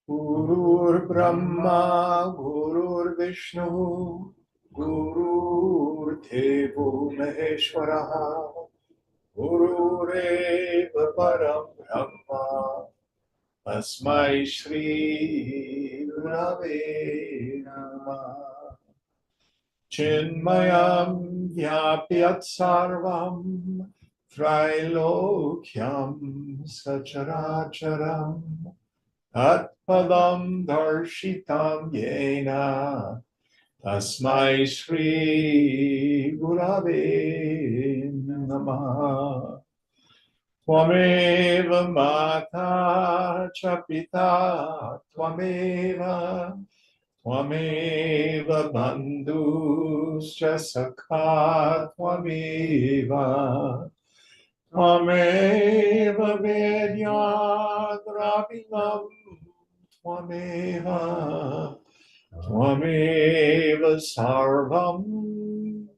Gurur Brahma, Gurur Vishnu, Gurur Devo Maheshwara, Gurureva Param Brahma, Tasmai Shri Gurave Namah. Chinmayam Vyapyat Sarvam Trilokyam Sacharacharam Tatpadam Darshitam Yena Tasmai Shri Gurave Namah. Twameva Mata Chapita Twameva Bandhuscha Sakha Twameva Vedyadravimam Twameva Sarvam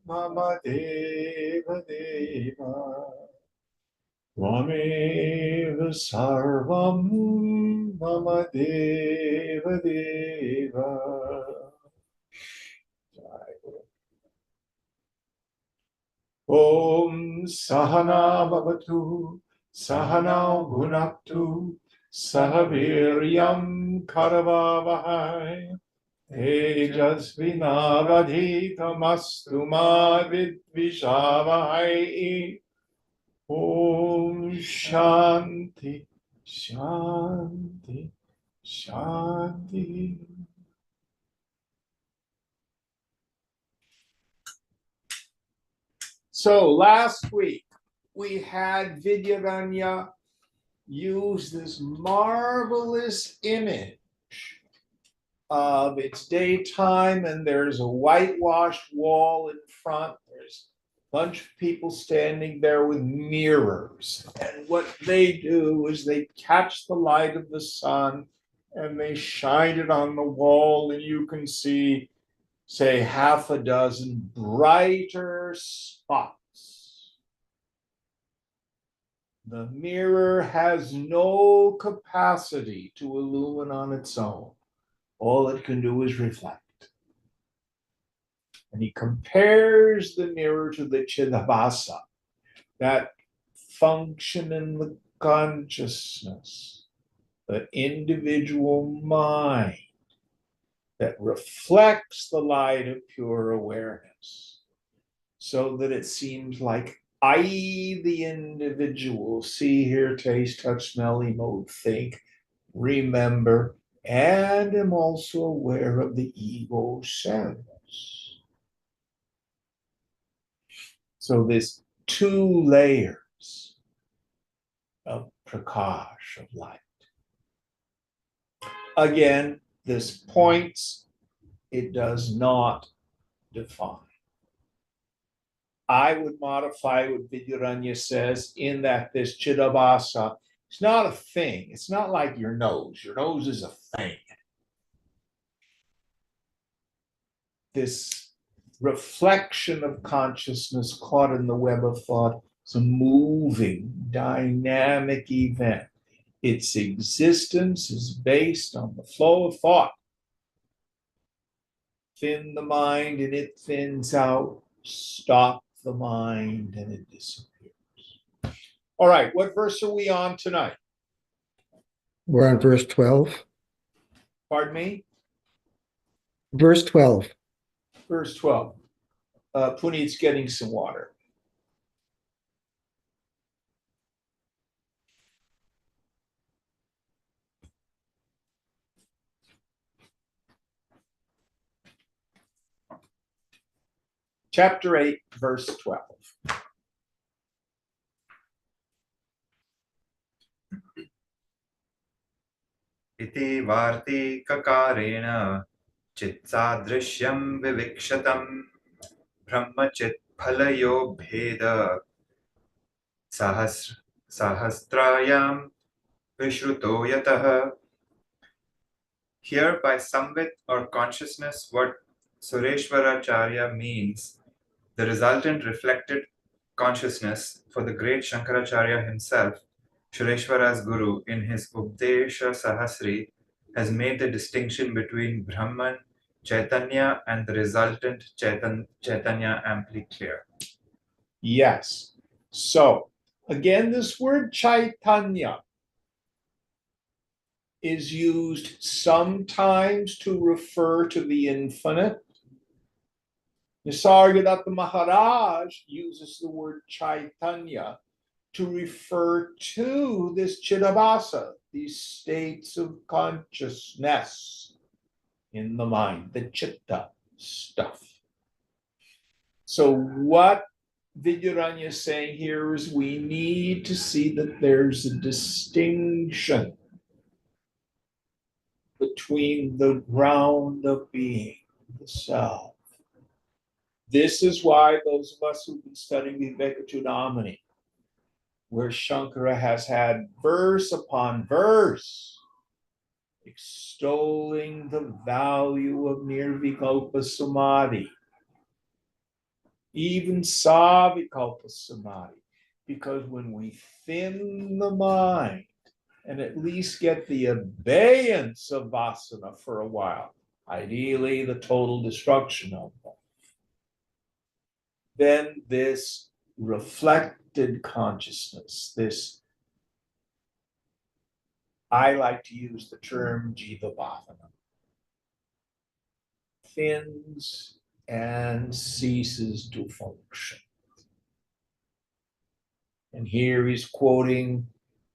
Mama Deva Deva Twameva Sarvam Mama Deva Deva. Om Sahana Bhavatu Sahana Bhunaktu Sahaviryam Karavavahai Tejasvinavadhitamastu ma vidvishavahai. Om Shanti Shanti Shanti. So last week we had Vidyaranya use this marvelous image of it's daytime and there's a whitewashed wall in front. There's a bunch of people standing there with mirrors. And what they do is they catch the light of the sun and they shine it on the wall, and you can see, say, half a dozen brighter spots. The mirror has no capacity to illumine on its own. All it can do is reflect. And he compares the mirror to the Chidabhasa, that function in the consciousness, the individual mind that reflects the light of pure awareness, so that it seems like I, the individual, see, hear, taste, touch, smell, emote, think, remember, and am also aware of the ego sense. So there's two layers of prakash, of light. Again, this points, it does not define. I would modify what Vidyaranya says in that this Chidabhasa, it's not a thing. It's not like your nose. Your nose is a thing. This reflection of consciousness caught in the web of thought is a moving, dynamic event. Its existence is based on the flow of thought. Thin the mind and it thins out. Stop the mind and it disappears. All right, what verse are we on tonight? We're on verse 12. Pardon me? Verse 12. Verse 12. Puneet's getting some water. Chapter 8, verse 12. इति वार्तिककारेण चित्सादृश्यं विविक्षतं ब्रह्मचित्फलयो भेद सहस्रायां विश्रुतो यतः. Here by samvit or consciousness, what Sureshwaracharya means, the resultant reflected consciousness for the great Shankaracharya himself, Sureshwara's guru, in his Updesha Sahasri, has made the distinction between Brahman, Chaitanya, and the resultant Chaitanya amply clear. Yes. So again, this word Chaitanya is used sometimes to refer to the infinite. Nisargadatta Maharaj uses the word Chaitanya to refer to this Chidabhasa, these states of consciousness in the mind, the chitta stuff. So what Vidyaranya is saying here is we need to see that there's a distinction between the ground of being, the self. This is why those of us who've been studying Vivekachudamani, where Shankara has had verse upon verse extolling the value of Nirvikalpa Samadhi, even Savikalpa Samadhi, because when we thin the mind and at least get the abeyance of vasana for a while, ideally the total destruction of them, then this reflected consciousness, this, I like to use the term Jiva Bhavana, thins and ceases to function. And here he's quoting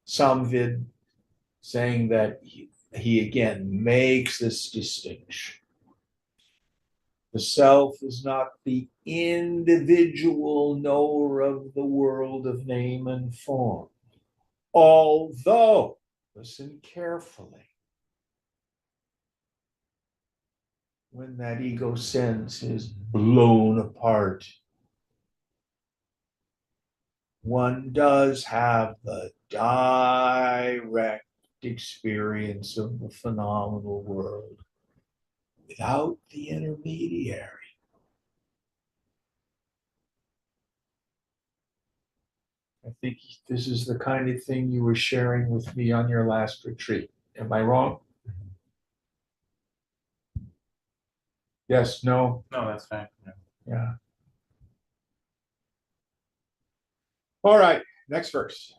Samvid, saying that he again makes this distinction. The self is not the individual knower of the world of name and form. Although, listen carefully, when that ego sense is blown apart, one does have the direct experience of the phenomenal world without the intermediary. I think this is the kind of thing you were sharing with me on your last retreat. Am I wrong? Yes, no? No, that's fine. No. Yeah. All right, next verse.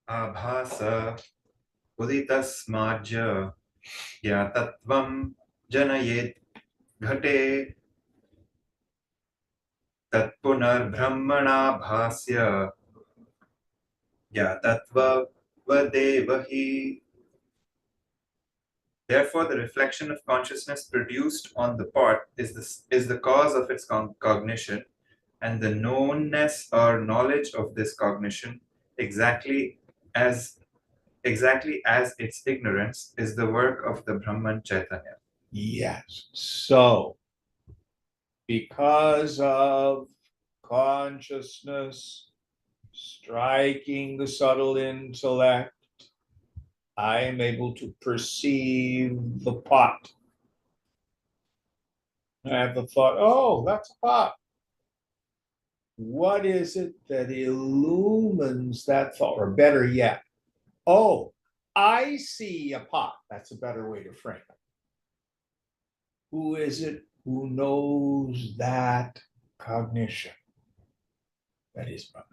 Abhasa uditasmadja yatatvam janayet ghate tatpunarbhrahmanabhasya yatatva vadevahi. Therefore, the reflection of consciousness produced on the pot is the cause of its cognition, and the knownness or knowledge of this cognition, exactly as its ignorance, is the work of the Brahman Chaitanya. Yes. So, because of consciousness striking the subtle intellect, I am able to perceive the pot. I have the thought, oh, that's a pot. What is it that illumines that thought? Or better yet, oh, I see a pot. That's a better way to frame it. Who is it who knows that cognition? That is Brahman.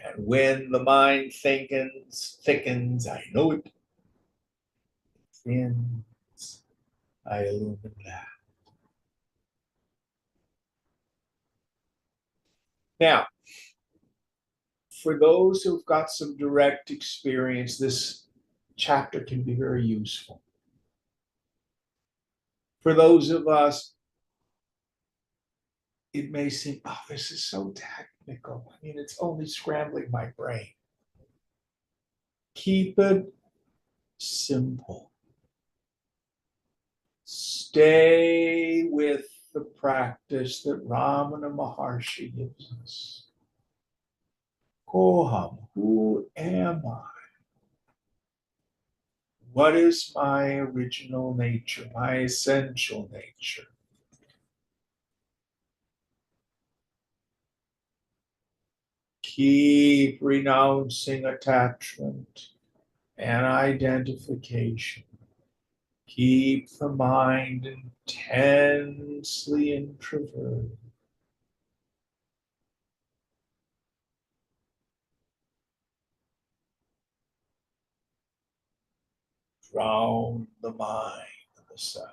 And when the mind thickens, I know it. Thins, I illumine that. Now, for those who've got some direct experience, this chapter can be very useful. For those of us it may seem, oh, this is so technical. I mean, it's only scrambling my brain. Keep it simple. Stay with the practice that Ramana Maharshi gives us. Koham, who am I? What is my original nature, my essential nature? Keep renouncing attachment and identification. Keep the mind intensely introverted. Drown the mind in the sound.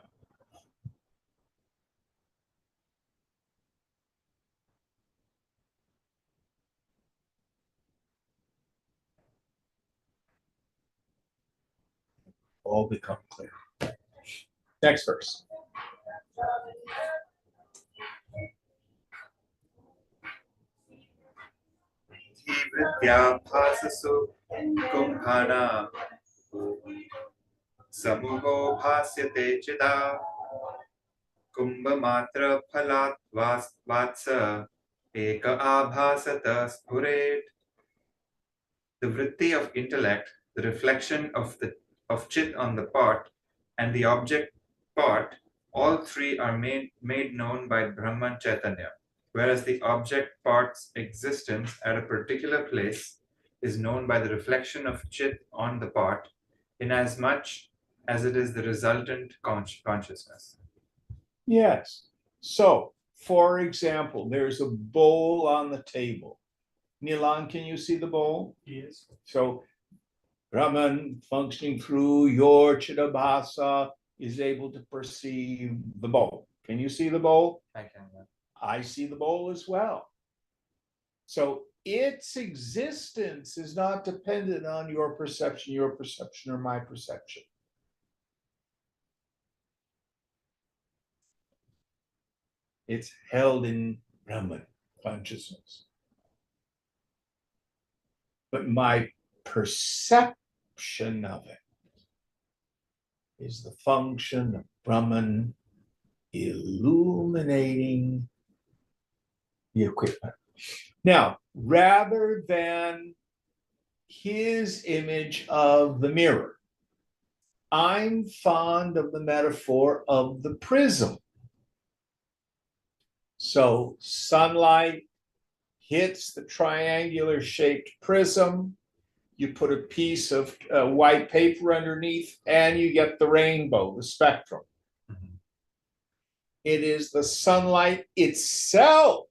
All become clear. Next verse. विद्याभाससु कुम्भना समूहो भास्यते चिदा कुम्भमात्रफलात् वात्स एक आभासत स्फुरेत्. The vritti of intellect, the reflection of chit on the pot, and the object pot, all three are made known by Brahman Chaitanya, whereas the object pot's existence at a particular place is known by the reflection of chit on the pot, inasmuch as it is the resultant consciousness. Yes. So, for example, there's a bowl on the table. Nilan, can you see the bowl? Yes. So Brahman functioning through your Chidabhasa is able to perceive the bowl. Can you see the bowl? I can. I see the bowl as well. So its existence is not dependent on your perception, or my perception. It's held in Brahman consciousness. But my perception of it is the function of Brahman illuminating the equipment. Now, rather than his image of the mirror, I'm fond of the metaphor of the prism. So sunlight hits the triangular shaped prism, you put a piece of white paper underneath, and you get the rainbow, the spectrum. Mm-hmm. It is the sunlight itself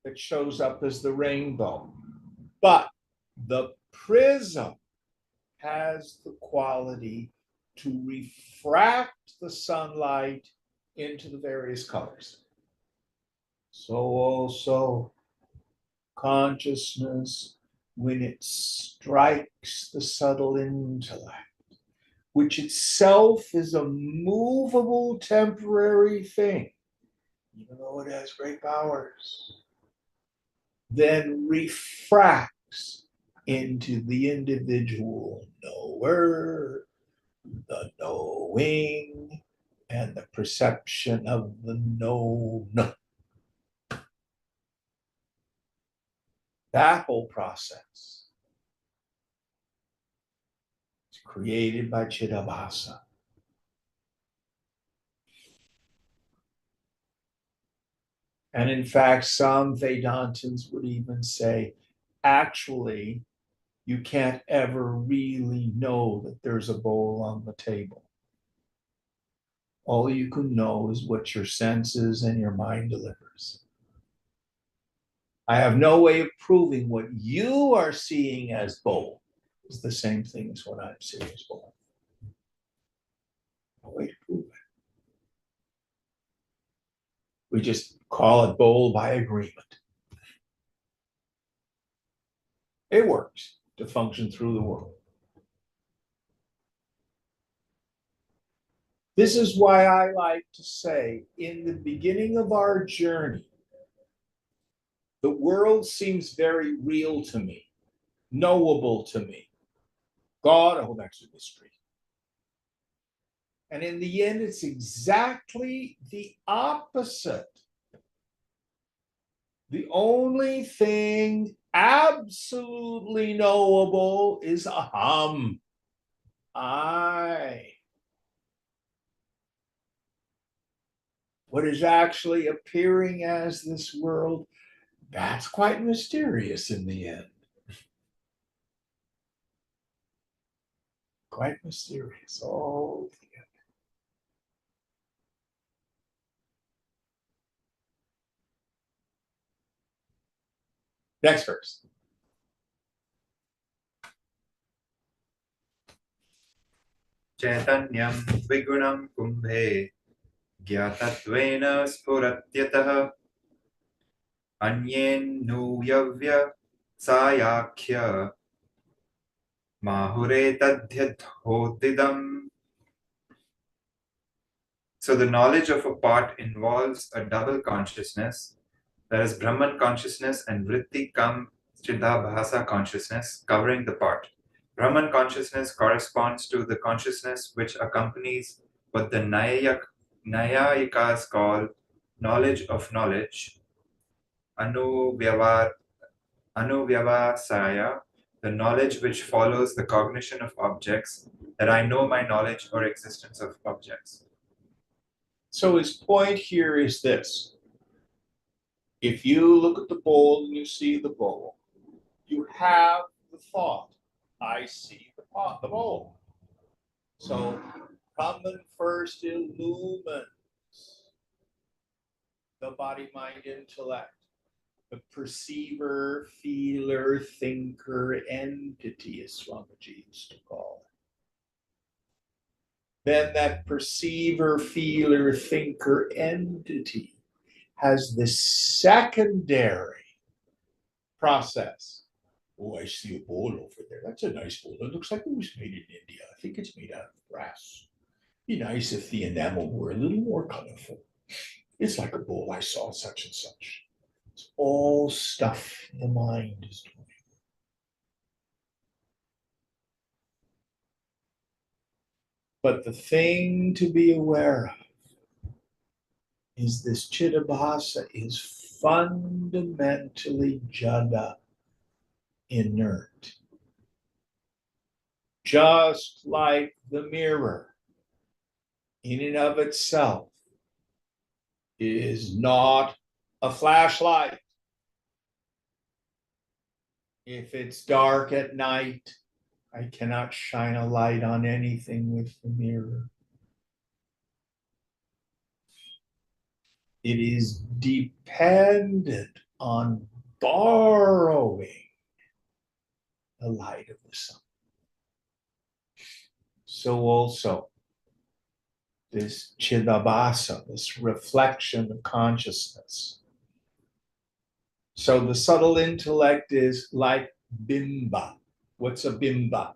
that shows up as the rainbow. But the prism has the quality to refract the sunlight into the various colors. So also consciousness, when it strikes the subtle intellect, which itself is a movable temporary thing, even though it has great powers, then refracts into the individual knower, the knowing, and the perception of the known. That whole process is created by Chidabhasa. And in fact, some Vedantins would even say, actually, you can't ever really know that there's a bowl on the table. All you can know is what your senses and your mind delivers. I have no way of proving what you are seeing as bowl is the same thing as what I'm seeing as bowl. No way to prove it. We just call it bowl by agreement. It works to function through the world. This is why I like to say, in the beginning of our journey, the world seems very real to me, knowable to me. God, oh, that's a mystery. And in the end, it's exactly the opposite. The only thing absolutely knowable is aham, I. What is actually appearing as this world, that's quite mysterious in the end. Quite mysterious. Oh, next verse. चैतन्यं द्विगुणं कुम्भे ज्ञातत्वेन स्फुरत्यतः अन्येन्नुयव्यसायाख्य माहुरेतद्यथोदिदम्. So the knowledge of a part involves a double consciousness, that is Brahman consciousness and Vritti Kam Chidabhasa consciousness covering the part. Brahman consciousness corresponds to the consciousness which accompanies what the Nayayikas call knowledge of knowledge, Anuvyavasaya, the knowledge which follows the cognition of objects, that I know my knowledge or existence of objects. So his point here is this. If you look at the bowl and you see the bowl, you have the thought, I see the bowl. So Brahman first illumines the body, mind, intellect, the perceiver, feeler, thinker, entity, as Swamiji used to call it. Then that perceiver, feeler, thinker, entity has the secondary process. Oh, I see a bowl over there. That's a nice bowl. It looks like it was made in India. I think it's made out of brass. Be nice if the enamel were a little more colorful. It's like a bowl I saw such and such. It's all stuff the mind is doing. But the thing to be aware of is this Chidabhasa is fundamentally jada, inert. Just like the mirror, in and of itself, is not a flashlight. If it's dark at night, I cannot shine a light on anything with the mirror. It is dependent on borrowing the light of the sun. So also, this Chidabhasa, this reflection of consciousness. So the subtle intellect is like bimba. What's a bimba?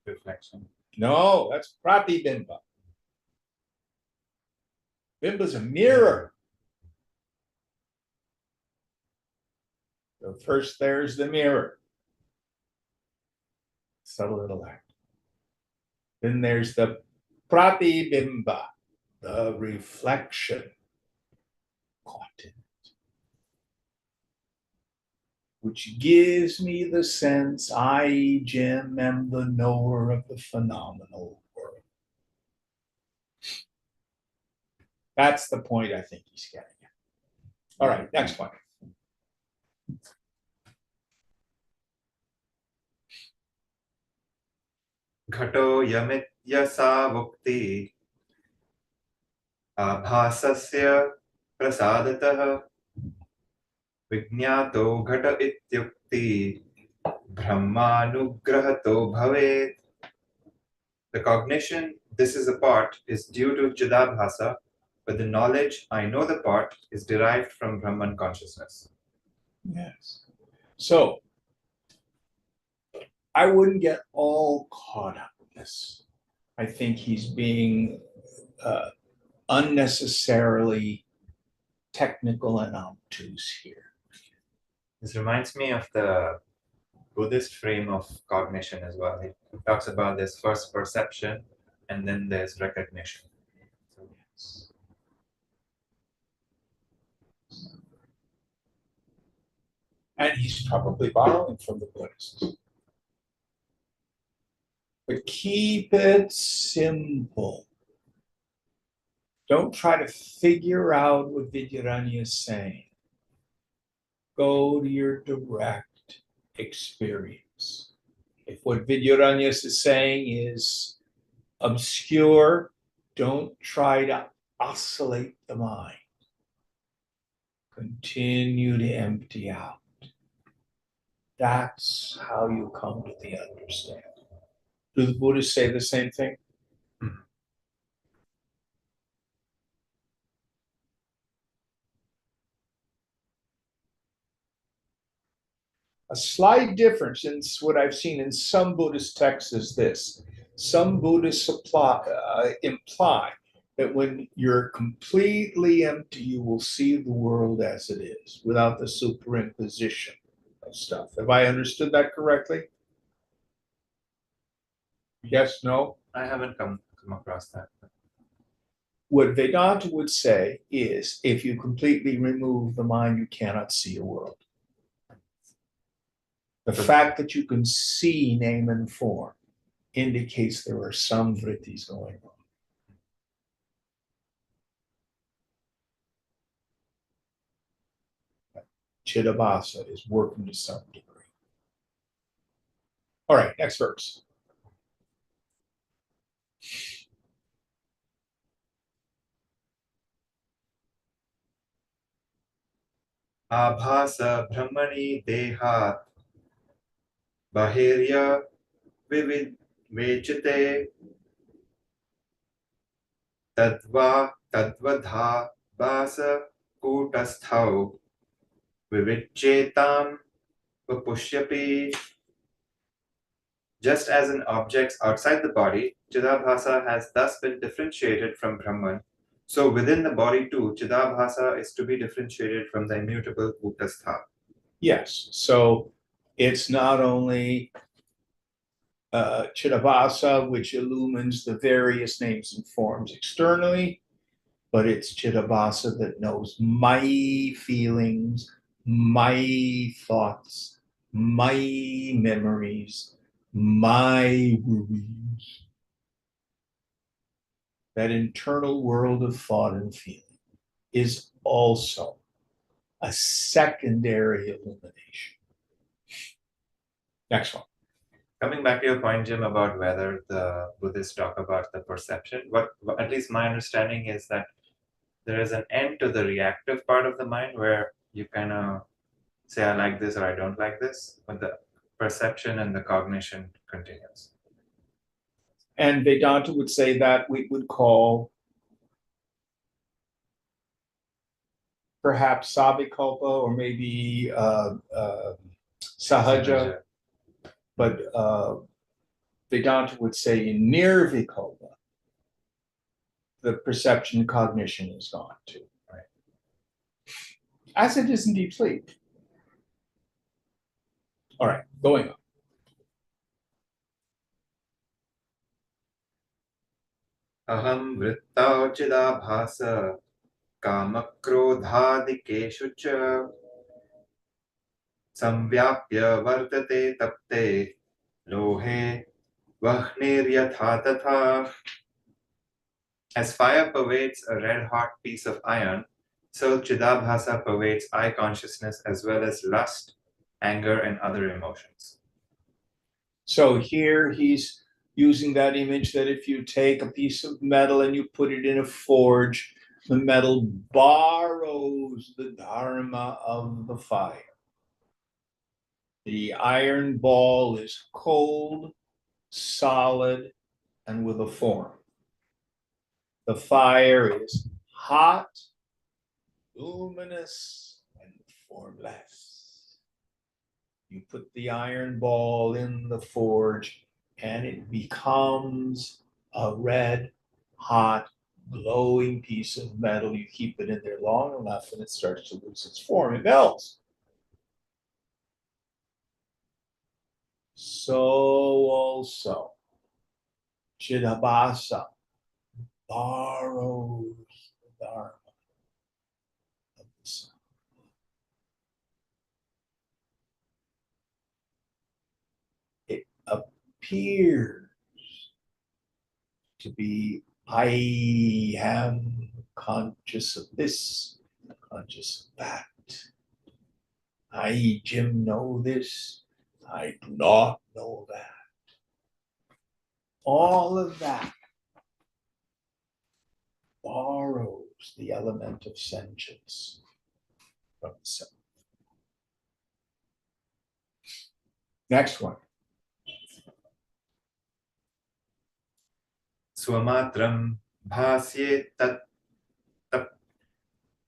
Reflection. No, that's pratibimba. Bimba's a mirror. So first there's the mirror, subtle intellect. Then there's the pratibimba, the reflection caught in it, which gives me the sense I, Jim, am the knower of the phenomenal world. That's the point I think he's getting at. All right, next one. Ghato yamityasa vukti abhasasya prasadatah Vijñato ghata ityukti brahmanugrahato bhavet. The cognition, this is a part, is due to Chidabhasa, but the knowledge, I know the part, is derived from Brahman consciousness. Yes. So I wouldn't get all caught up in this. I think he's being unnecessarily technical and obtuse here. This reminds me of the Buddhist frame of cognition as well. It talks about this first perception and then there's recognition. So, And he's probably borrowing from the Buddhists. But keep it simple. Don't try to figure out what Vidyaranya is saying. Go to your direct experience. If what Vidyaranya is saying is obscure, don't try to oscillate the mind. Continue to empty out. That's how you come to the understanding. Do the Buddhists say the same thing? A slight difference in what I've seen in some Buddhist texts is this. Some Buddhists imply that when you're completely empty, you will see the world as it is without the superimposition of stuff. Have I understood that correctly? Yes, no? I haven't come across that. What Vedanta would say is if you completely remove the mind, you cannot see a world. The fact that you can see name and form indicates there are some vrittis going on. Chidabhasa is working to some degree. All right, next verse. Abhasa brahmani dehat bahirya vivechite tadvadha basa kutasthau vivichetam vapusyapi. Just as in objects outside the body, Chidabhasa has thus been differentiated from Brahman. So within the body too, Chidabhasa is to be differentiated from the immutable Kutastha. Yes, so it's not only Chidabhasa, which illumines the various names and forms externally, but it's Chidabhasa that knows my feelings, my thoughts, my memories, my worries. That internal world of thought and feeling is also a secondary illumination. Next one. Coming back to your point, Jim, about whether the Buddhists talk about the perception, what at least my understanding is that there is an end to the reactive part of the mind where you kind of say, I like this or I don't like this, but the perception and the cognition continues. And Vedanta would say that we would call perhaps Savikalpa or maybe Sahaja, but Vedanta would say in Nirvikalpa, the perception and cognition is gone too. Right? As it is in deep sleep. All right, going on. Aham vrittau chidabhasa kamakrodhadikeshu cha samvyapya vartate tapte lohe vahniryatha tatha. As fire pervades a red-hot piece of iron, so Chidabhasa pervades eye consciousness as well as lust, anger, and other emotions. So here he's using that image that if you take a piece of metal and you put it in a forge, the metal borrows the dharma of the fire. The iron ball is cold, solid, and with a form. The fire is hot, luminous, and formless. You put the iron ball in the forge and it becomes a red hot glowing piece of metal. You keep it in there long enough and it starts to lose its form. It melts. So also, Chidabhasa borrows the Dharma of the sun. It appears to be, I am conscious of this, conscious of that. I, Jim, know this. I do not know that. All of that borrows the element of sentience from the self. Next one. Swamatram bhasye tat tap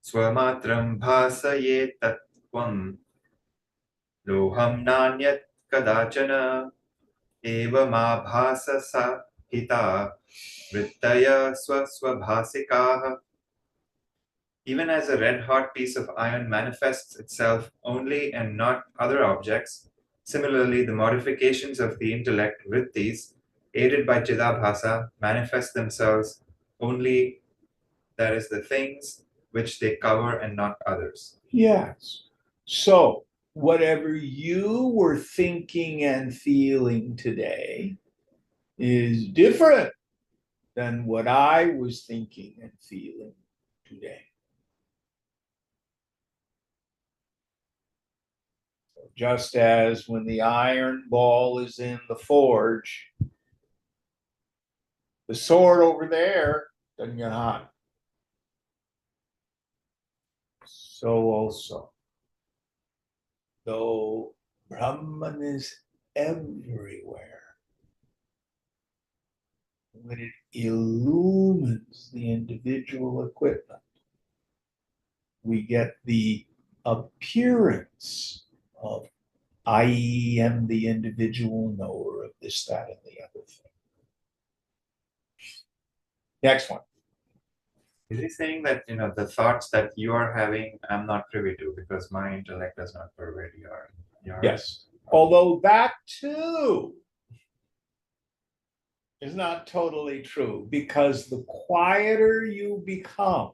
Swamatram bhasaye tatvam loham nanyat kadachana evamabhasa sa hita vrittaya swasvabhasikaha. Even as a red-hot piece of iron manifests itself only and not other objects, similarly the modifications of the intellect, vrittis, aided by Chidabhasa, manifest themselves only, that is, the things which they cover and not others. Yes. So, whatever you were thinking and feeling today is different than what I was thinking and feeling today. Just as when the iron ball is in the forge, the sword over there doesn't get hot. So also, though Brahman is everywhere, when it illumines the individual equipment, we get the appearance of I am the individual knower of this, that, and the other thing. Next one. Is he saying that the thoughts that you are having, I'm not privy to because my intellect does not pervade your Yes. Although that too is not totally true, because the quieter you become,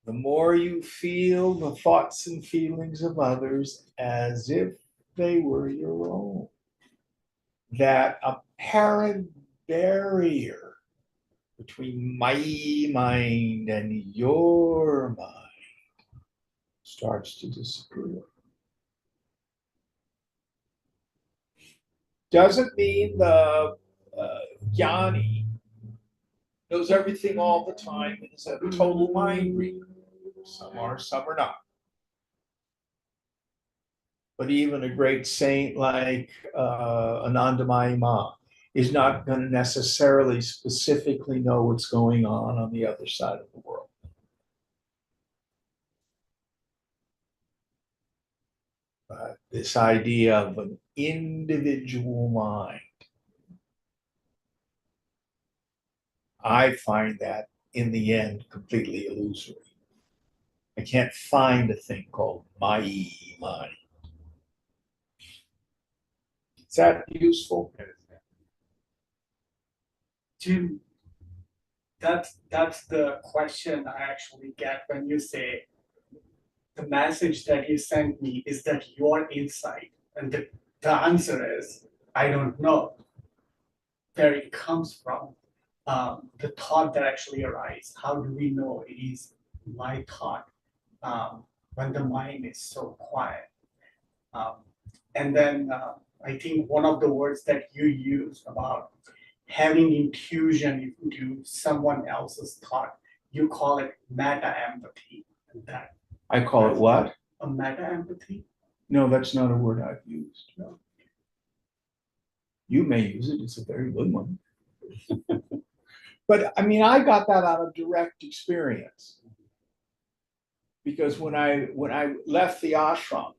the more you feel the thoughts and feelings of others as if they were your own. That apparent barrier between my mind and your mind starts to disappear. Doesn't mean the jnani knows everything all the time and is a total mind reader. Some are not. But even a great saint like Anandamayi Ma is not going to necessarily specifically know what's going on the other side of the world. This idea of an individual mind, I find that in the end completely illusory. I can't find a thing called my mind. Is that useful? Jim, that's the question I actually get when you say the message that you sent me is that your insight, and the answer is I don't know where it comes from. The thought that actually arises. How do we know it is my thought when the mind is so quiet? And then I think one of the words that you used about having intuition into someone else's thought, you call it meta empathy. And that I call it what? a meta empathy. No, that's not a word I've used. No. You may use it, it's a very good one. But I mean, I got that out of direct experience. Because when I left the ashram,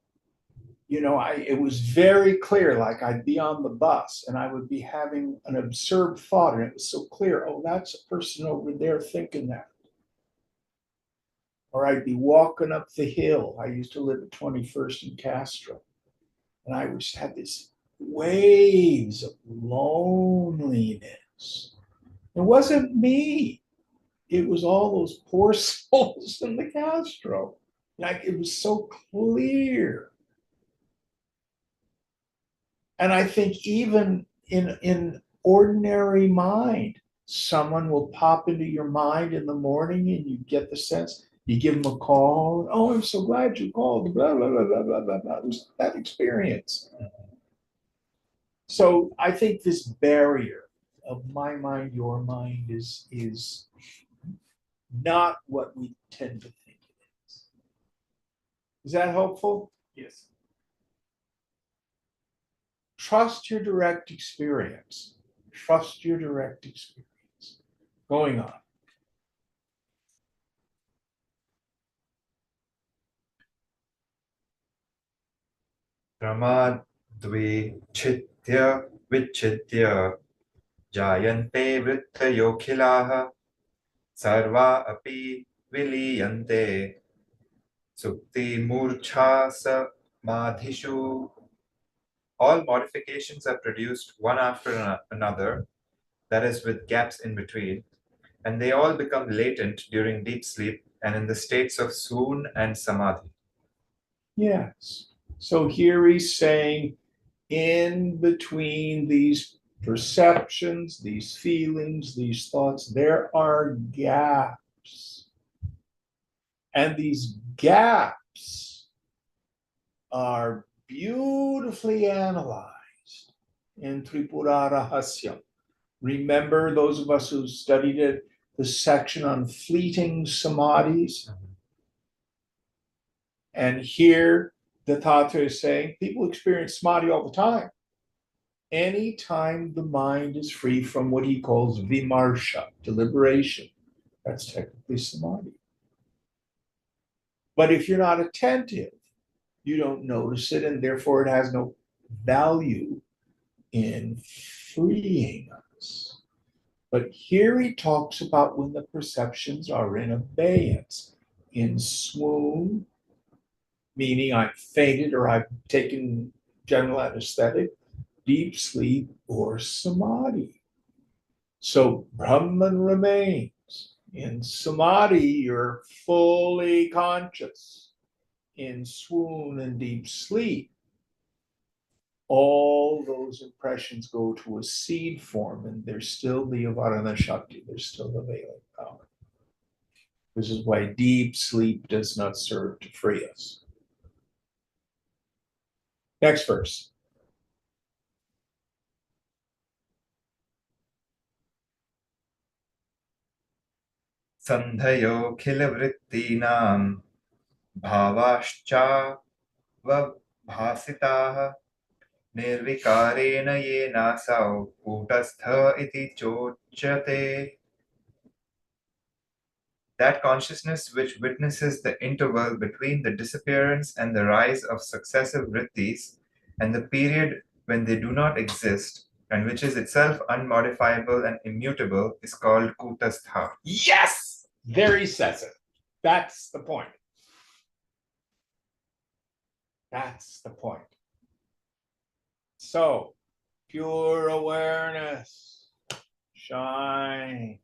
it was very clear, like I'd be on the bus and I would be having an absurd thought, and it was so clear, oh, that's a person over there thinking that. Or I'd be walking up the hill. I used to live at 21st and Castro, and I just had this waves of loneliness. It wasn't me. It was all those poor souls in the Castro. Like it was so clear. And I think even in ordinary mind, someone will pop into your mind in the morning and you get the sense, you give them a call. Oh, I'm so glad you called. Blah, blah, blah, blah, blah, blah, blah. It was that experience. So I think this barrier of my mind, your mind is not what we tend to think it is. Is that helpful? Yes. Trust your direct experience. Trust your direct experience. Going on. प्रमाद्विच्छित्य विच्छित्य जायन्ते वृत्तयोऽखिलाः सर्वा अपि विलीयन्ते सुप्तिमूर्च्छासमाधिषु. All modifications are produced one after another, that is, with gaps in between, and they all become latent during deep sleep and in the states of swoon and samadhi. Yes. So here he's saying, in between these perceptions, these feelings, these thoughts, there are gaps. And these gaps are beautifully analyzed in Tripura Rahasyam. Remember, those of us who studied it, the section on fleeting samadhis. And here the Tatra is saying people experience samadhi all the time. Anytime the mind is free from what he calls vimarsha, deliberation, that's technically samadhi. But if you're not attentive, you don't notice it, and therefore it has no value in freeing us. But here he talks about when the perceptions are in abeyance, in swoon, meaning I've fainted or I've taken general anesthetic, deep sleep, or samadhi. So Brahman remains. In samadhi, you're fully conscious. In swoon and deep sleep, all those impressions go to a seed form, and there's still the avarana shakti, there's still the veiling power. This is why deep sleep does not serve to free us. Next verse. सन्धयोऽखिलवृत्तीनां भावाश्चावभासिताः निर्विकारेण येनासौ कूटस्थ इति चोच्यते. That consciousness which witnesses the interval between the disappearance and the rise of successive vrittis and the period when they do not exist, and which is itself unmodifiable and immutable, is called kutastha. Yes, there he says it. That's the point. That's the point. So, pure awareness shines.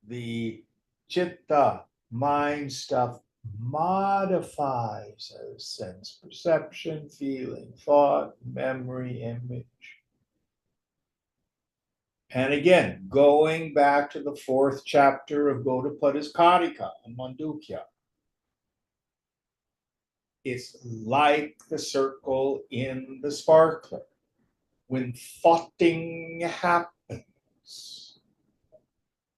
The chitta, mind stuff, modifies as sense perception, feeling, thought, memory, image. And again, going back to the 4th chapter of Gaudapada's Karika and Mandukya, it's like the circle in the sparkler. When thoughting happens,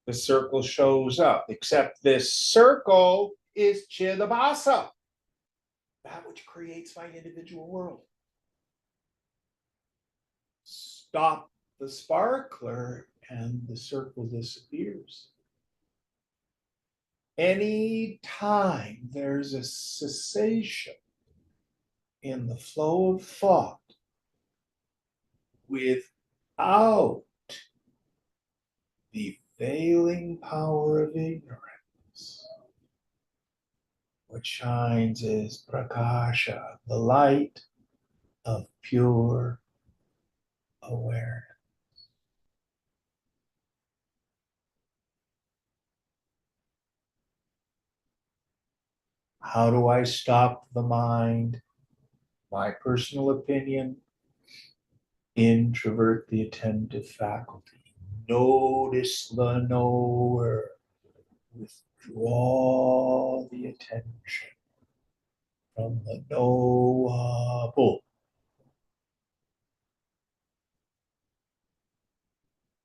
the circle shows up, except this circle is Chidabhasa, that which creates my individual world. Stop the sparkler and the circle disappears. Any time there's a cessation in the flow of thought without the veiling power of ignorance, which shines as prakasha, the light of pure awareness. How do I stop the mind? My personal opinion, introvert the attentive faculty. Notice the knower. Withdraw the attention from the knowable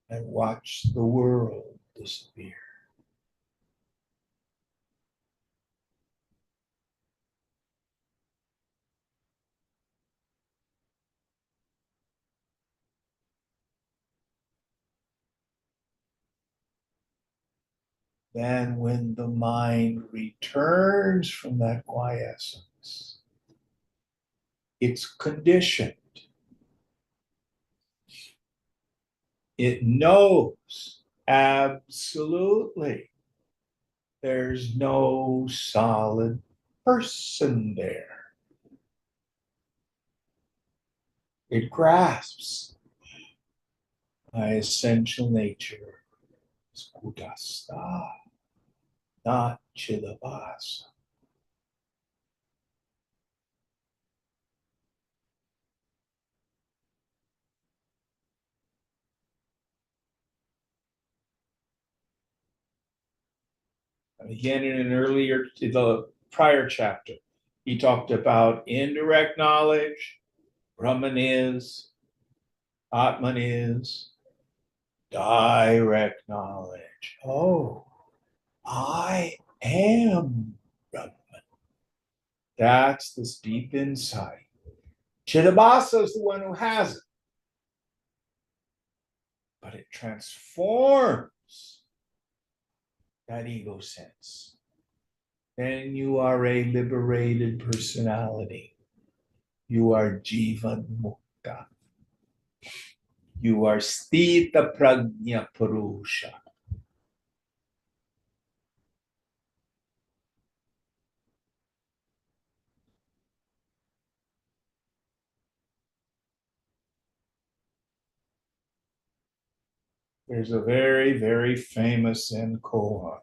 and watch the world disappear. Then when the mind returns from that quiescence, it's conditioned. It knows absolutely there's no solid person there. It grasps my essential nature is kudasta, not chilabasa. And again, in the prior chapter, he talked about indirect knowledge, Brahman is, Atman is, direct knowledge. Oh, I am Brahman. That's this deep insight. Chidabhasa is the one who has it, but it transforms that ego sense. Then you are a liberated personality. You are Jivan Mukta. You are Sthita Prajna Purusha. There's a very, very famous Zen koan,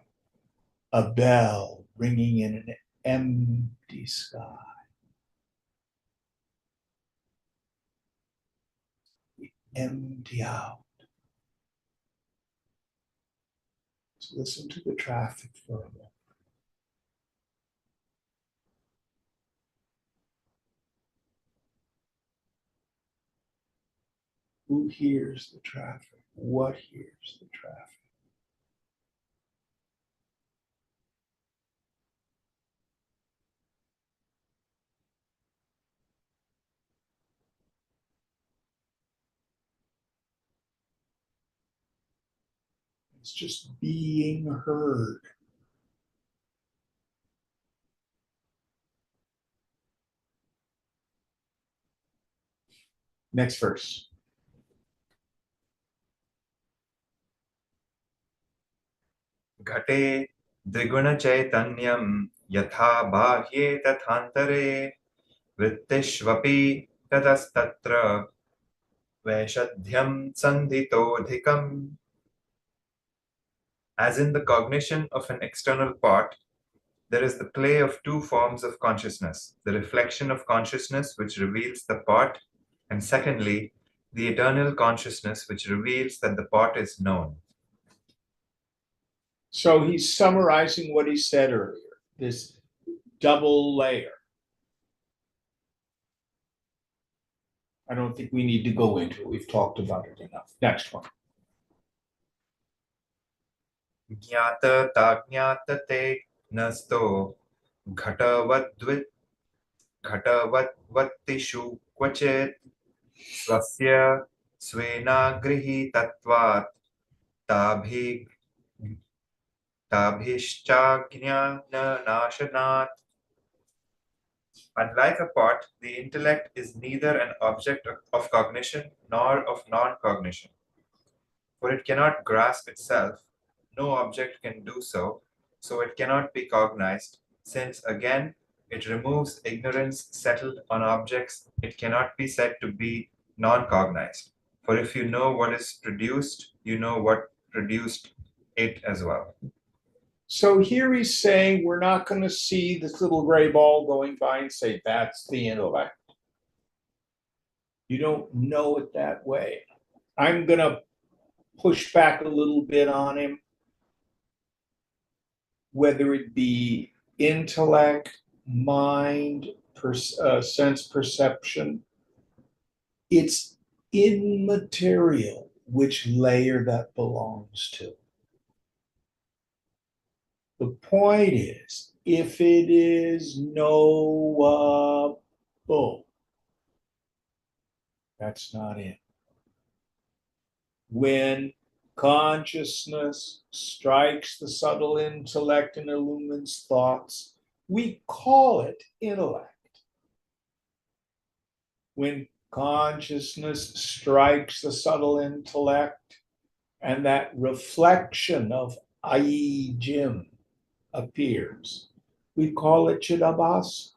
a bell ringing in an empty sky. Empty out. So listen to the traffic for a moment. Who hears the traffic? What hears the traffic? It's just being heard. Next verse. घटे द्विगुणचैतन्यं यथा बाह्ये तथान्तरे वृत्तिष्वपि ततस्तत्र वैषध्यं सन्धितोऽधिकम्. As in the cognition of an external part, there is the play of two forms of consciousness, the reflection of consciousness which reveals the part, and secondly, the eternal consciousness which reveals that the part is known. So he's summarizing what he said earlier, this double layer. I don't think we need to go into it. We've talked about it enough. Next one. ज्ञातताज्ञातते नस्तो घटवद्वत्तिषु क्वचित् स्वस्य स्वेनागृहीतत्वात् tabhishchagnyana. Unlike a pot, the intellect is neither an object of cognition nor of non-cognition. For it cannot grasp itself, no object can do so, so it cannot be cognized, since again it removes ignorance settled on objects, it cannot be said to be non-cognized. For if you know what is produced, you know what produced it as well. So here he's saying we're not going to see this little gray ball going by and say that's the intellect. You don't know it that way. I'm going to push back a little bit on him, whether it be intellect, mind, sense perception. It's immaterial which layer that belongs to. The point is, if it is knowable, that's not it. When consciousness strikes the subtle intellect and illumines thoughts, we call it intellect. When consciousness strikes the subtle intellect and that reflection of I, Jim, appears, we call it Ch.8.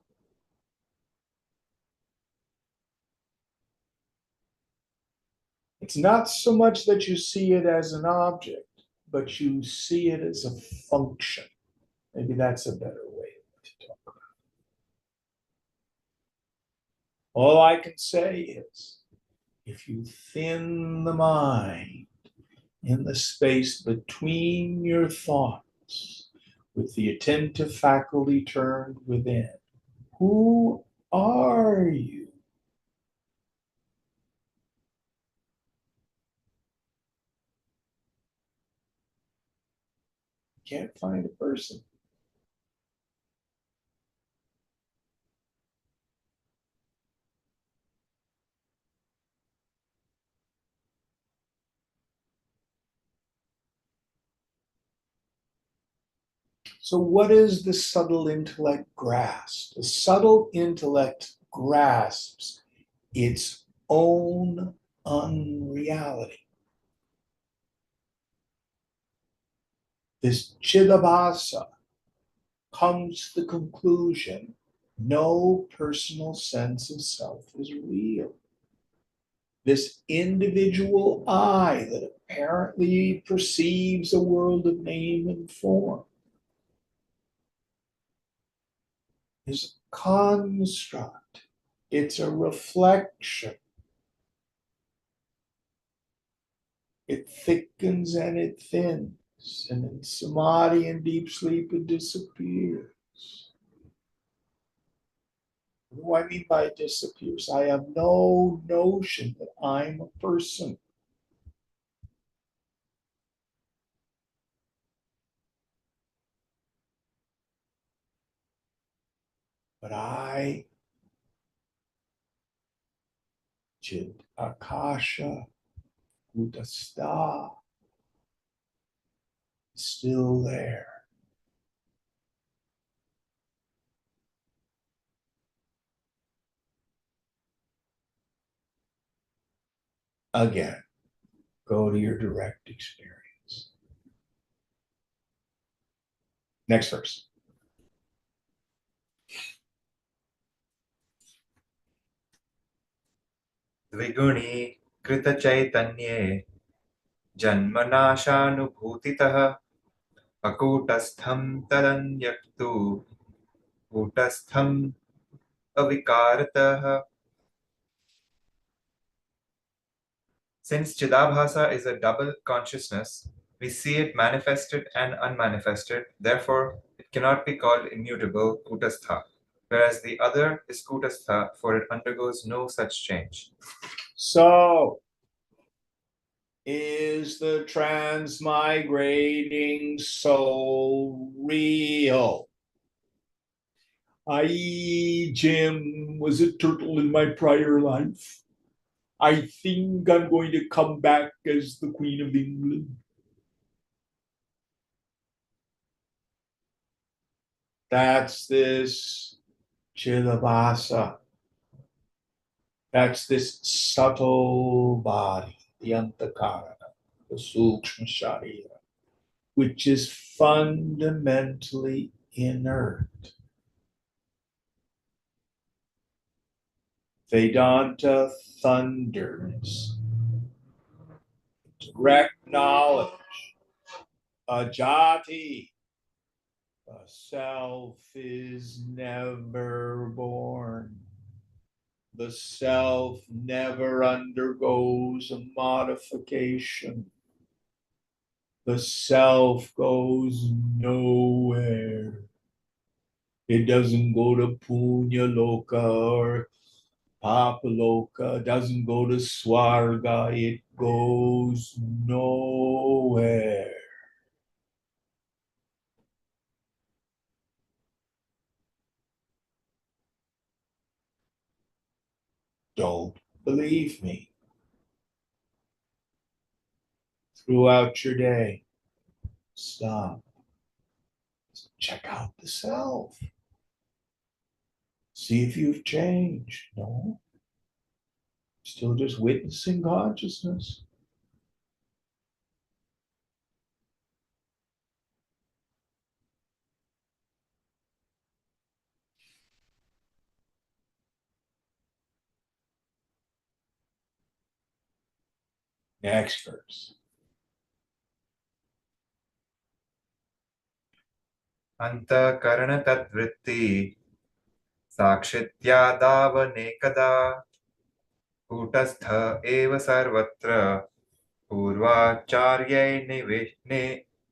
It's not so much that you see it as an object, but you see it as a function. Maybe that's a better way to talk about it. All I can say is, if you thin the mind in the space between your thoughts, with the attentive faculty turned within, who are you? Can't find a person. So what is the subtle intellect grasp? The subtle intellect grasps its own unreality. This Chidabhasa comes to the conclusion no personal sense of self is real. This individual I that apparently perceives a world of name and form is a construct. It's a reflection. It thickens and it thins, and in samadhi and deep sleep it disappears. What do I mean by it disappears? I have no notion that I'm a person. But I, Chid Akasha, Utasta, still there. Again, go to your direct experience. Next verse. Dviguni krita chaitanye janmanashanubhutitah akutastham tadanyaktu kutastham avikaratah. Since Chidabhasa is a double consciousness, we see it manifested and unmanifested, therefore it cannot be called immutable kutastha, whereas the other is kutastha, for it undergoes no such change. So, is the transmigrating soul real? Jim was a turtle in my prior life. I think I'm going to come back as the Queen of England. That's this Chidabhasa. That's this subtle body, the Antakarana, the Sukshma Sharira, which is fundamentally inert. Vedanta thunders. Direct knowledge. Ajati. The self is never born. The self never undergoes a modification. The self goes nowhere. It doesn't go to Punya Loka or Papa Loka, doesn't go to Swarga, it goes nowhere. Don't believe me. Throughout your day, stop. Check out the self. See if you've changed. No, still just witnessing consciousness. Next verse. Antakaranat vritti साक्षित्यादावनेकदा कूटस्थ एव सर्वत्र पूर्वाचार्यै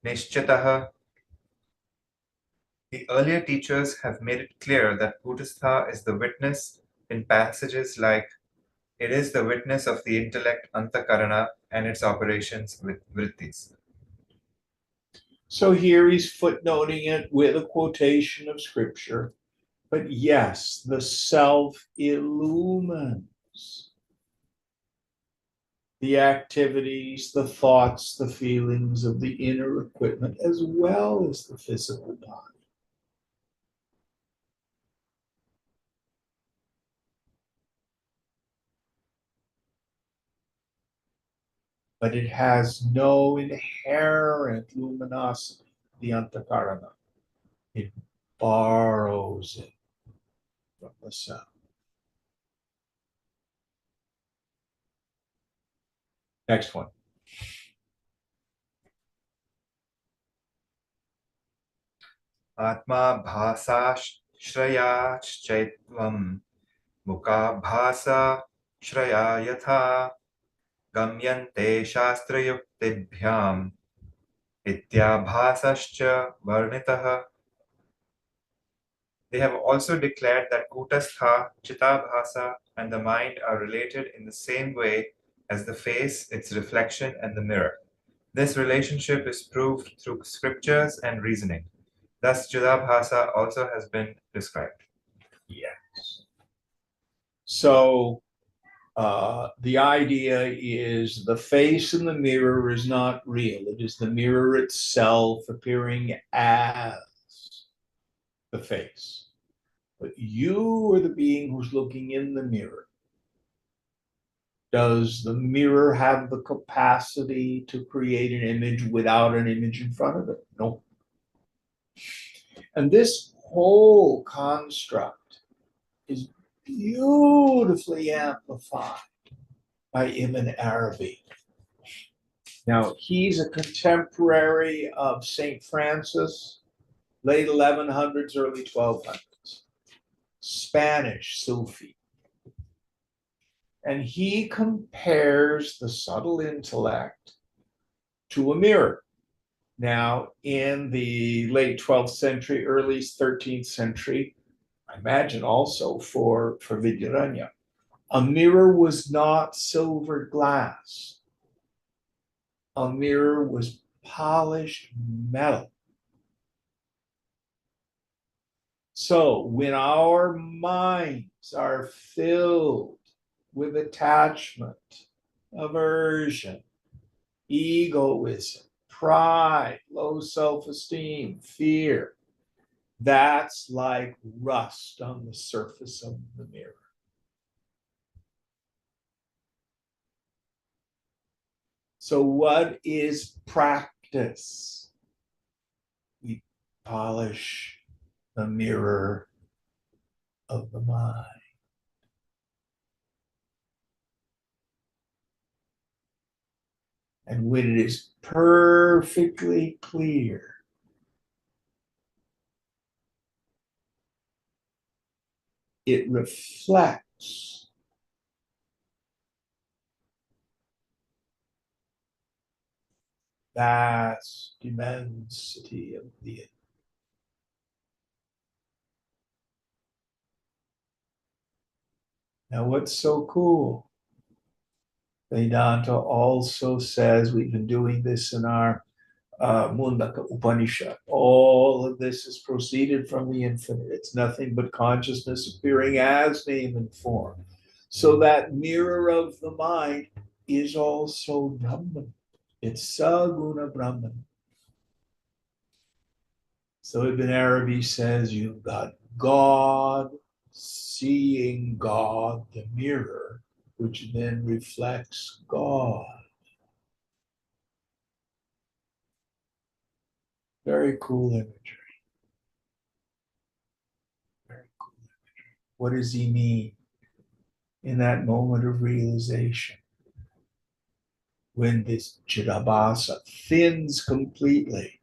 निश्चितः. The earlier teachers have made it clear that Kutastha is the witness in passages like, it is the witness of the intellect Antakarana and its operations with vrittis. So here he's footnoting it with a quotation of scripture. But yes, the self illumines the activities, the thoughts, the feelings of the inner equipment, as well as the physical body. But it has no inherent luminosity, the antakarana. It borrows it from the self. Next one. Atma bhasa shraya chaitvam mukha bhasa shraya yatha gamyante shastrayuktibhyam ityabhasascha varnitah. They have also declared that Kutastha, Chitabhasa, and the mind are related in the same way as the face, its reflection, and the mirror. This relationship is proved through scriptures and reasoning. Thus, Chitabhasa also has been described. Yes. So the idea is the face in the mirror is not real. It is the mirror itself appearing as the face. But you are the being who's looking in the mirror. Does the mirror have the capacity to create an image without an image in front of it? No. And this whole construct is beautifully amplified by Ibn Arabi. Now, he's a contemporary of St. Francis, late 1100s, early 1200s, Spanish Sufi. And he compares the subtle intellect to a mirror. Now, in the late 12th century, early 13th century, I imagine also for Vidyaranya, a mirror was not silvered glass. A mirror was polished metal. So when our minds are filled with attachment, aversion, egoism, pride, low self-esteem, fear, That's like rust on the surface of the mirror. So what is practice? We polish the mirror of the mind. And when it is perfectly clear, it reflects vast immensity of the. Now, what's so cool? Vedanta also says, we've been doing this in our Mundaka Upanishad. All of this is proceeded from the infinite. It's nothing but consciousness appearing as name and form. So that mirror of the mind is also Brahman. It's Saguna Brahman. So Ibn Arabi says you've got God seeing God, the mirror, which then reflects God. Very cool imagery. Very cool imagery. What does he mean in that moment of realization? When this Chidabhasa thins completely,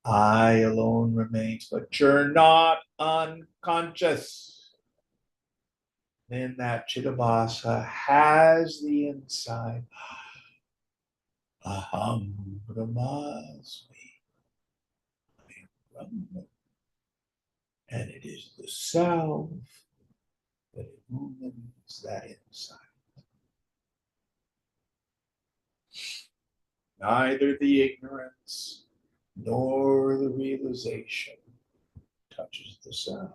I alone remains, but you're not unconscious. Then that Chidabhasa has the insight. Aham Brahmasmi. And it is the self that illumines that insight. Neither the ignorance nor the realization touches the self.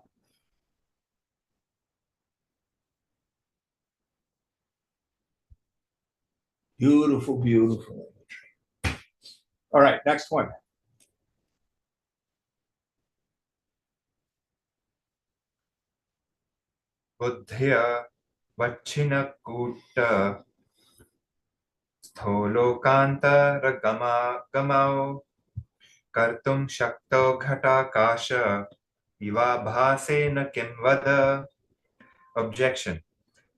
Beautiful, beautiful imagery. All right, next one. Buddhya vachina kutta स्थोलोकान्तरगमौ कर्तुं शक्तो घटाकाश इवा भासेन किं वद. Objection.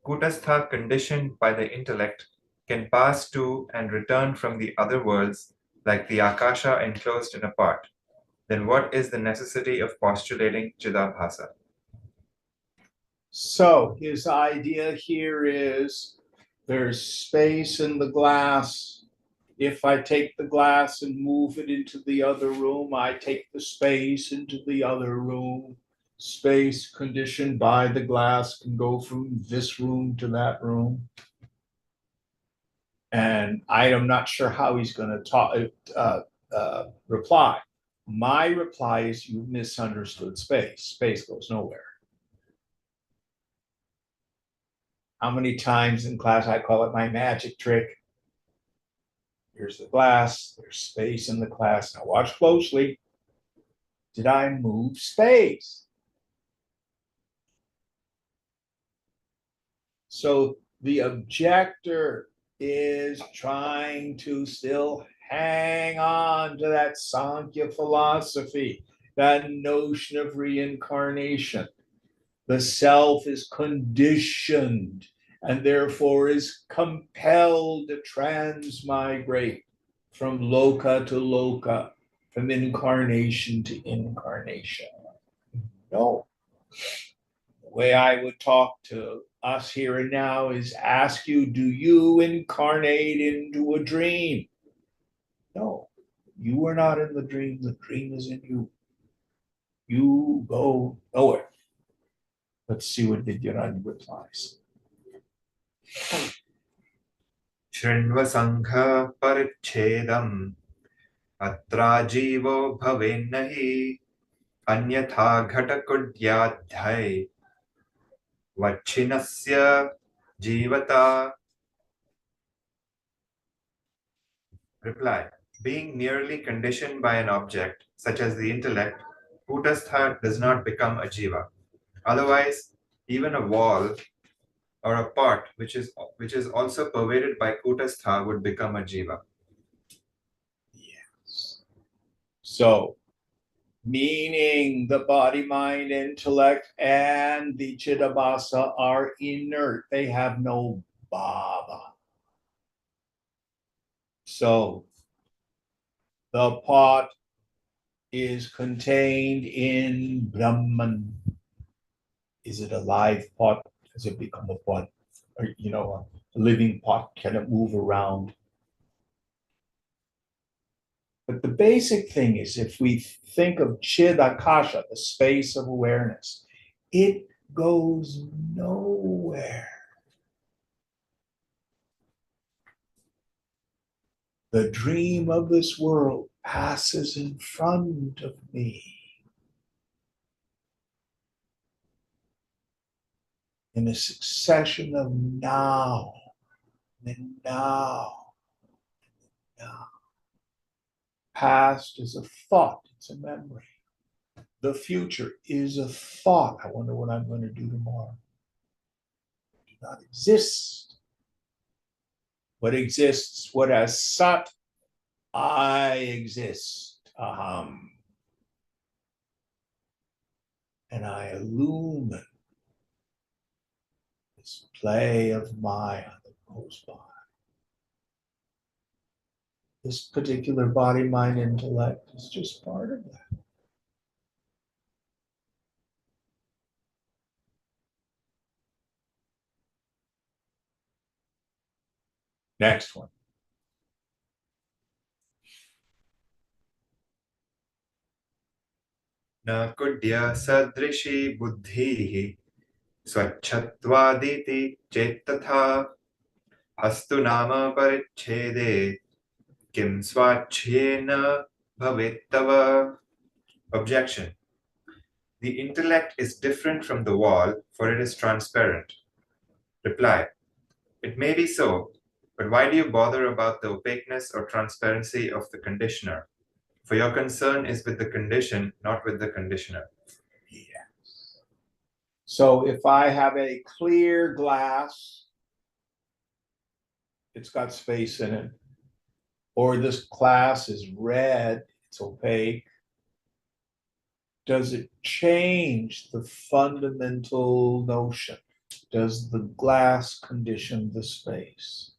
Kutastha, conditioned by the intellect, can pass to and return from the other worlds like the akasha enclosed in a pot. Then what is the necessity of postulating Chidabhasa? So his idea here is there's space in the glass. If I take the glass and move it into the other room, I take the space into the other room. Space conditioned by the glass can go from this room to that room. And I am not sure how he's going to reply. My reply is you misunderstood space. Space goes nowhere. How many times in class I call it my magic trick? Here's the glass, there's space in the glass. Now watch closely. Did I move space? So the objector is trying to still hang on to that Sankhya philosophy, that notion of reincarnation. The self is conditioned and therefore is compelled to transmigrate from loka to loka, from incarnation to incarnation. No. The way I would talk to us here and now is ask you, do you incarnate into a dream? No, you are not in the dream is in you. You go nowhere. Let's see what Vidyanand replies. Shrinva sangha parichedam atra jivo bhavennahi anyatha ghatakudyadhyay vachinasya jivata. Reply. Being merely conditioned by an object, such as the intellect, Kutastha does not become a jiva. Otherwise, even a wall or a pot which is also pervaded by Kutastha would become a jiva. Yes. So, meaning the body, mind, intellect, and the Chidabhasa are inert. They have no bhava. So, the pot is contained in Brahman. Is it a live pot? Does it become a pot? Or, a living pot? Can it move around? But the basic thing is, if we think of Chid Akasha, the space of awareness, it goes nowhere. The dream of this world passes in front of me. In a succession of now, and now, now. Past is a thought, it's a memory. The future is a thought. I wonder what I'm going to do tomorrow. It does not exist. What exists, what has sat, I exist. Aham. And I illumine this play of Maya that goes by. This particular body, mind, intellect is just part of that. Next one. न कुड्य सदृशी बुद्धिः स्वच्छत्वादिति चेत्तथा अस्तु नाम परिच्छेदे किं स्वाच्छ्येन भवेत्तव. Objection. The intellect is different from the wall, for it is transparent. Reply. It may be so, but why do you bother about the opaqueness or transparency of the conditioner? For your concern is with the condition, not with the conditioner. Yes. So if I have a clear glass, it's got space in it, or this glass is red, it's opaque, does it change the fundamental notion? Does the glass condition the space?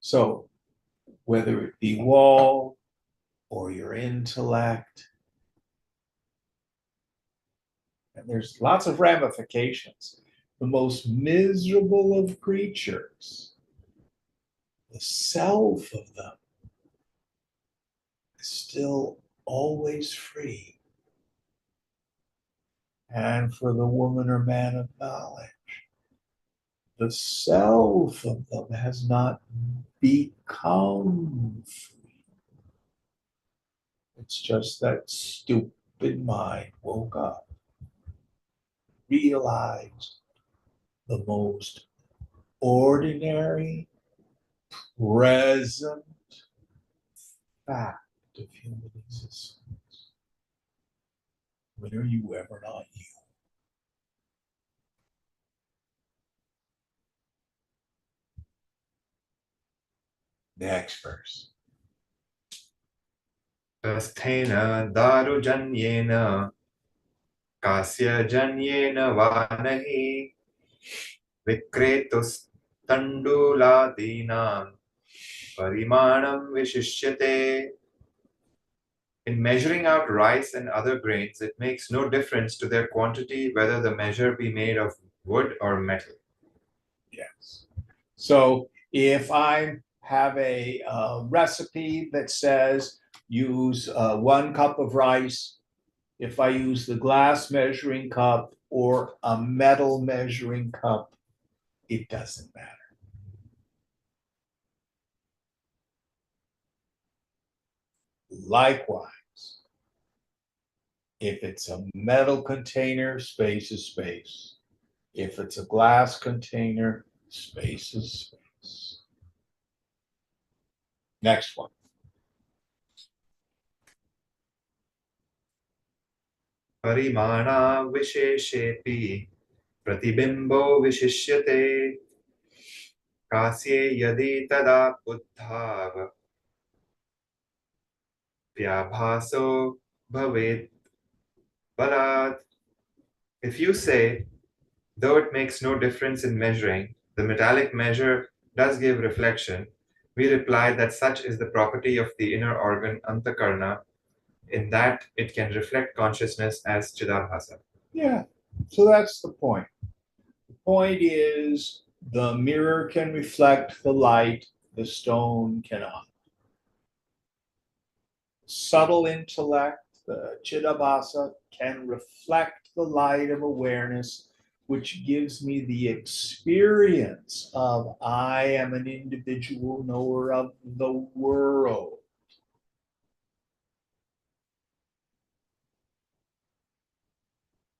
So whether it be wall or your intellect, and there's lots of ramifications. The most miserable of creatures, the self of them, is still always free. And for the woman or man of knowledge, the self of them has not become free. It's just that stupid mind woke up, realized the most ordinary, present fact of human existence. When are you ever not you? Next verse. तस्थेन दारुजन्येन कास्यजन्येन वा नहि विक्रेतुस्तण्डुलादीनां परिमाणं विशिष्यते. In measuring out rice and other grains, it makes no difference to their quantity whether the measure be made of wood or metal. Yes. So if I have a recipe that says use 1 cup of rice, if I use the glass measuring cup or a metal measuring cup, it doesn't matter. Likewise, if it's a metal container, space is space. If it's a glass container, space is space. Next one. Parimana Visheshepi Pratibimbo Vishishyate Kasye Yadi Tada Buddhav Vyabhaso Bhavet Balat. If you say, though it makes no difference in measuring, the metallic measure does give reflection, we reply that such is the property of the inner organ Antakarna, in that it can reflect consciousness as Chidabhasa. Yeah, so that's the point. The point is the mirror can reflect the light, the stone cannot. Subtle intellect, the Chidabhasa, can reflect the light of awareness, which gives me the experience of I am an individual knower of the world.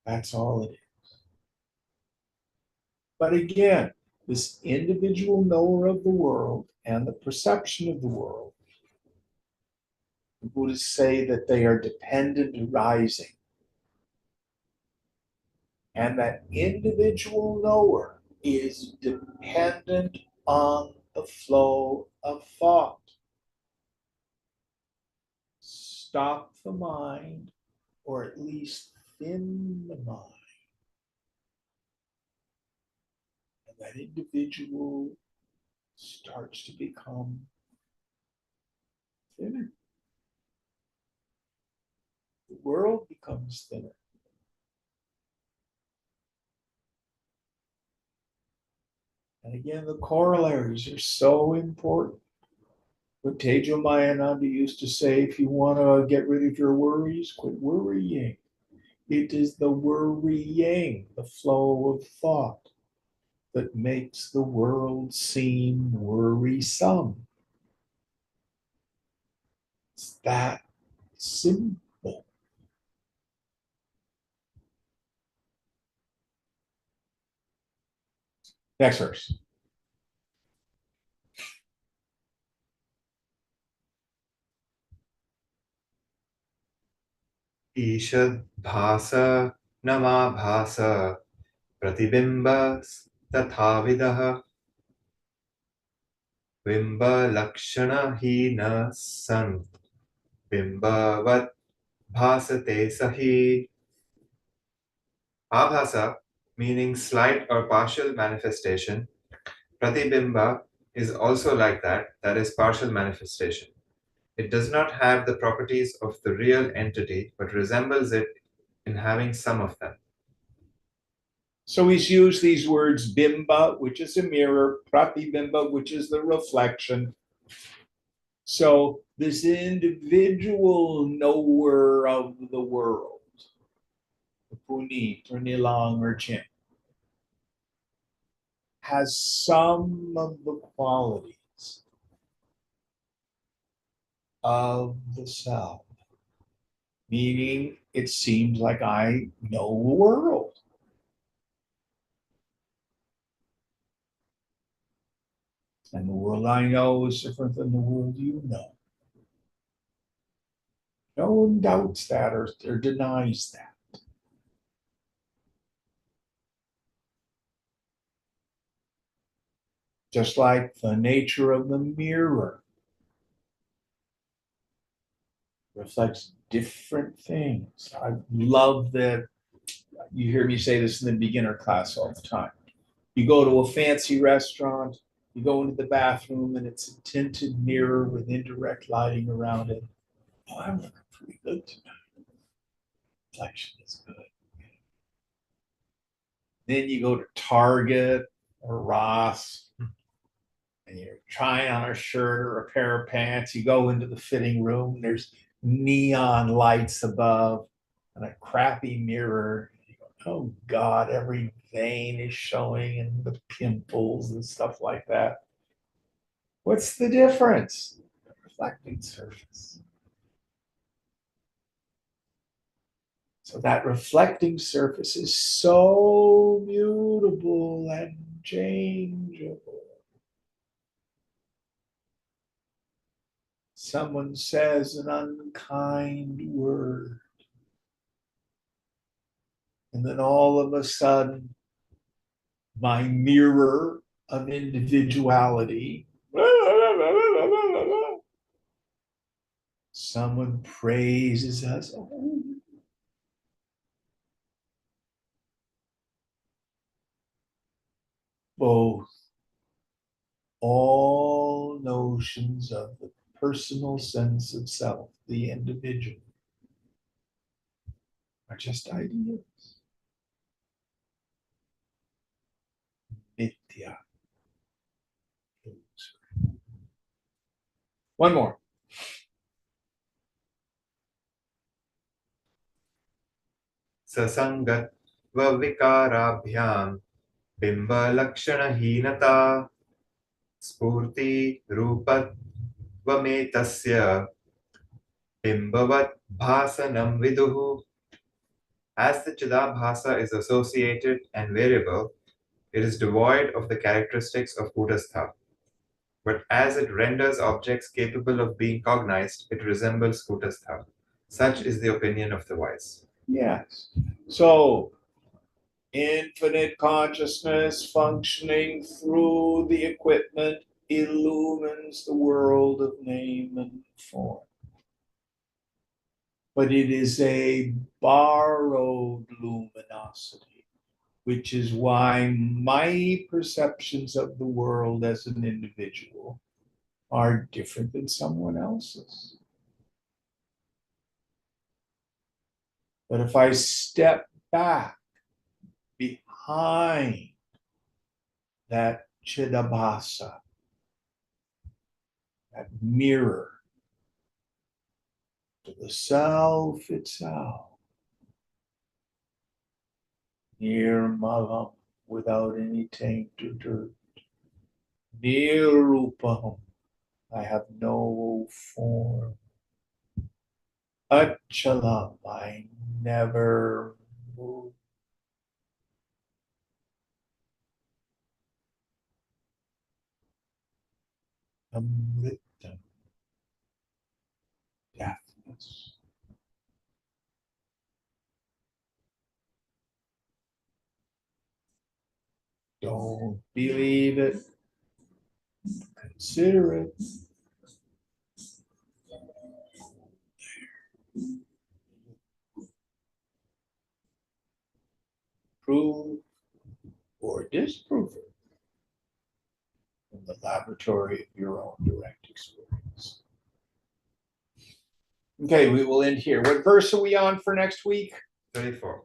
That's all it is. But again, this individual knower of the world and the perception of the world, the Buddhists say that they are dependent arising. And that individual knower is dependent on the flow of thought. Stop the mind, or at least thin the mind. And that individual starts to become thinner. The world becomes thinner. And again, the corollaries are so important. What Tejo Mayananda used to say, if you want to get rid of your worries, quit worrying. It is the worrying, the flow of thought, that makes the world seem worrisome. It's that simple. Next verse. Ishad Bhasa Nama Bhasa Pratibimbas Tathavidaha Bimba Lakshana Hina Sant Bimbavat Bhasate Sahi. Abhasa, meaning slight or partial manifestation. Pratibimba is also like that, that is partial manifestation. It does not have the properties of the real entity, but resembles it in having some of them. So he's used these words bimba, which is a mirror, pratibimba, which is the reflection. So this individual knower of the world, the Punit or Nilang or Chin, has some of the qualities of the self, meaning it seems like I know the world. And the world I know is different than the world you know. No one doubts that or denies that. Just like the nature of the mirror reflects different things. I love that you hear me say this in the beginner class all the time. You go to a fancy restaurant, you go into the bathroom, and it's a tinted mirror with indirect lighting around it. Oh, I'm looking pretty good tonight. Reflection is good. Then you go to Target or Ross, and you're trying on a shirt or a pair of pants. You go into the fitting room, there's neon lights above and a crappy mirror. You go, oh God, every vein is showing and the pimples and stuff like that. What's the difference? The reflecting surface. So that reflecting surface is so mutable and changeable. Someone says an unkind word, And then all of a sudden, my mirror of individuality, someone praises us. Oh. Both all notions of the personal sense of self, the individual, are just ideas. Nitya. One more. Sasangatva vikarabhyam बिम्बलक्षणहीनता स्फूर्ति रूपत्वमेतस्य बिम्बवत् भासनं विदुः. As the Chidabhasa is associated and variable, it is devoid of the characteristics of Kutastha. But as it renders objects capable of being cognized, it resembles Kutastha. Such is the opinion of the wise. Yes. So, infinite consciousness functioning through the equipment illumines the world of name and form. But it is a borrowed luminosity, which is why my perceptions of the world as an individual are different than someone else's. But if I step back behind that Chidabhasa, that mirror to the self itself, Nirmalam, without any taint or dirt, Nirupam, I have no form, Achalam, I never move. Amritam, deathless. Don't believe it. Consider it. Prove or disprove it in the laboratory of your own direct experience. Okay, we will end here. What verse are we on for next week? 34.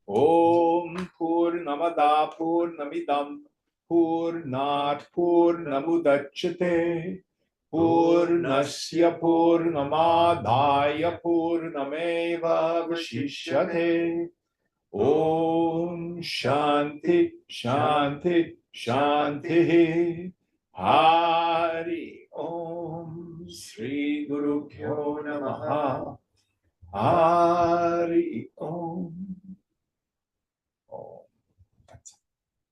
Om Purnamada Purnamidam Purnat Purnamudachyate Purnasya Purnamadaya Purnameva Vashishyate. Om Shanti Shanti Shanti. Hari Om Sri Guru Pyo Namaha. Hari Om.